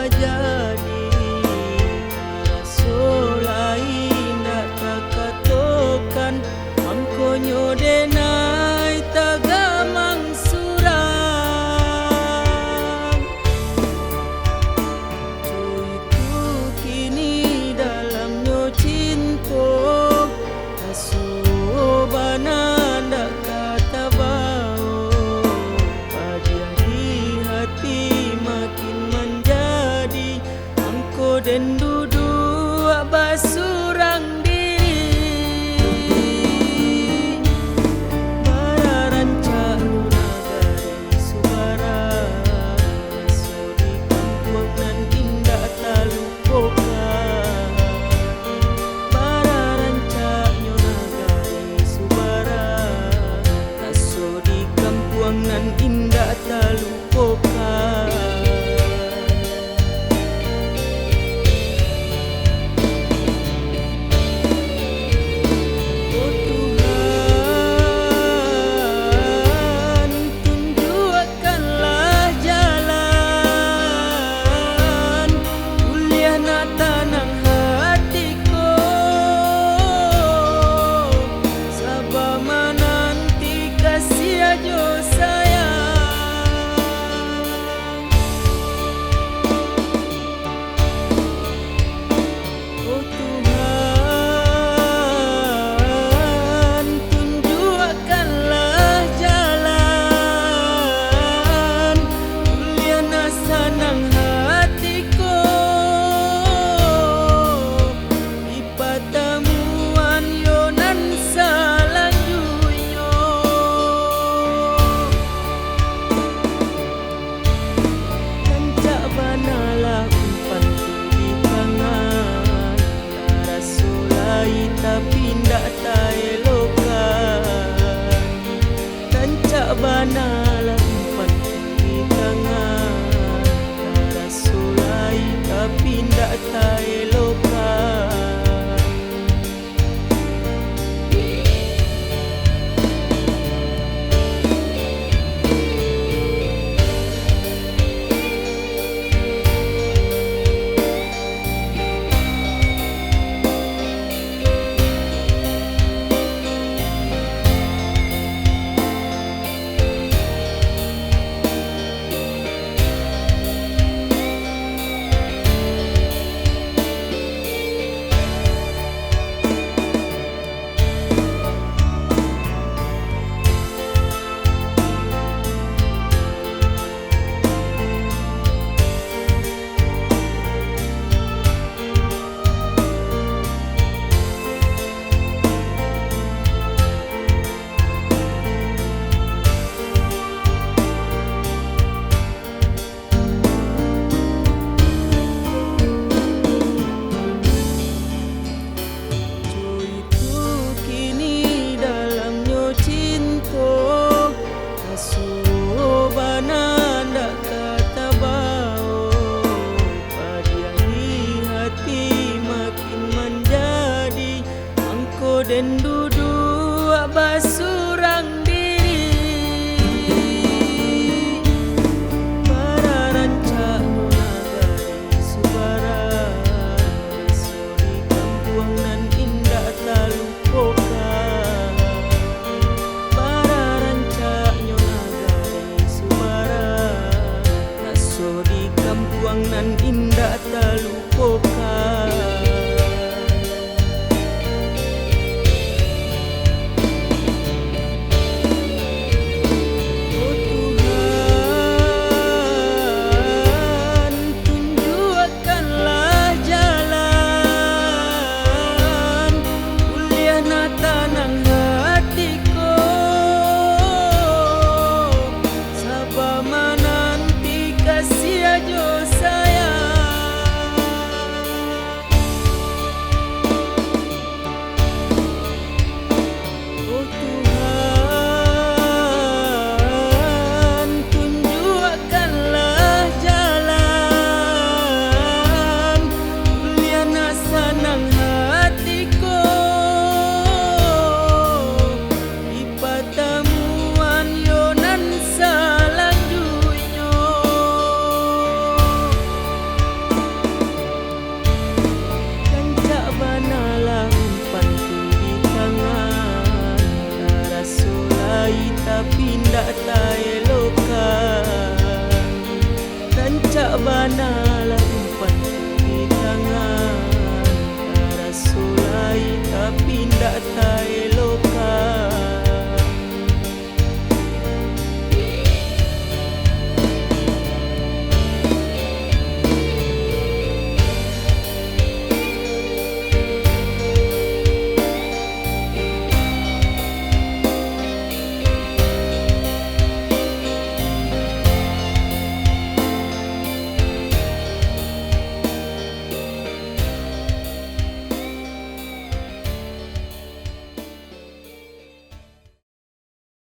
jadi solai ndak takatokan angkonyo denai tagamang surang cuiku kini dalamnya cinta asobana ndak kata bau pada di hati makin menjadi angko dan duduk basurang diri bararanca nagari subara sodi kampung nan indah talupokan bararanca nagari subara sodi kampung nan indah talupokan. Tapi ndak taelokan dan cak banalah umpan di tangan cara sulai tapi ndak taelokan. Dan duduk basurang diri bararanca nagari subara sodi kampung nan indah talupokan bararanca nagari subara sodi kampung nan indah talupokan. manalah umpan di tangan. Tara solai tapi ndak tae